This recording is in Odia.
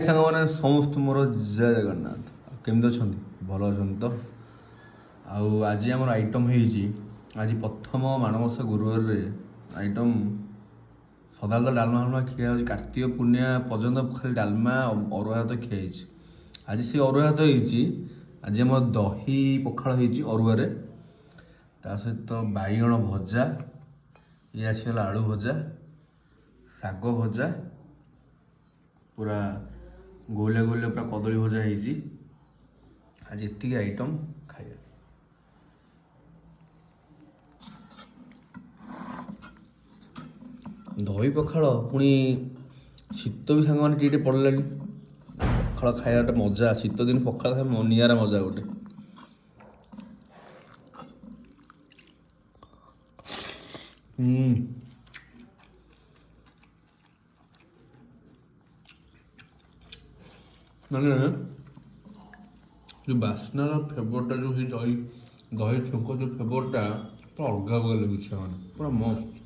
ସାଙ୍ଗମାନେ ସମସ୍ତ ମୋର ଜୟ ଜଗନ୍ନାଥ। କେମିତି ଅଛନ୍ତି? ଭଲ ଅଛନ୍ତି ତ? ଆଉ ଆଜି ଆମର ଆଇଟମ୍ ହେଇଛି, ଆଜି ପ୍ରଥମ ମାଣବସା ଗୁରୁବାରରେ ଆଇଟମ୍ ସଦାବେଳେ ତ ଡାଲମା ଫାଲମା ଖିଆ ହେଉଛି। କାର୍ତ୍ତିକ ପୂର୍ଣ୍ଣିମା ପର୍ଯ୍ୟନ୍ତ ଖାଲି ଡାଲମା ଅରୁଆ ଭାତ ଖିଆ ହେଇଛି। ଆଜି ସେ ଅରୁଆ ଭାତ ହେଇଛି। ଆଜି ଆମର ଦହି ପଖାଳ ହେଇଛି ଅରୁଆରେ, ତା ସହିତ ବାଇଗଣ ଭଜା, ଇଏ ଆସିଗଲା ଆଳୁ ଭଜା, ଶାଗ ଭଜା, ପୁରା ଗୋଲିଆ ଗୋଲିଆ ପୁରା କଦଳୀ ଭଜା ହେଇଛି। ଆଜି ଏତିକି ଆଇଟମ୍ ଖାଇବା। ଦହି ପଖାଳ ପୁଣି ଶୀତ ବି ସାଙ୍ଗମାନେ ଟିକେ ଟିକେ ପଡ଼ିଲାଣି। ପଖାଳ ଖାଇବାଟା ମଜା, ଶୀତ ଦିନ ପଖାଳ ଖାଇବା ନିଆରା ମଜା ଗୋଟେ। ମାନେ ଯେଉଁ ବାସ୍ନାର ଫ୍ଲେଭରଟା, ଯେଉଁ ସେ ଦହି ଛୁଙ୍କ, ଯେଉଁ ଫ୍ଲେଭରଟା ପୁରା ଅଲଗା ଅଲଗା ଲାଗୁଛି, ମାନେ ପୁରା ମସ୍ତ।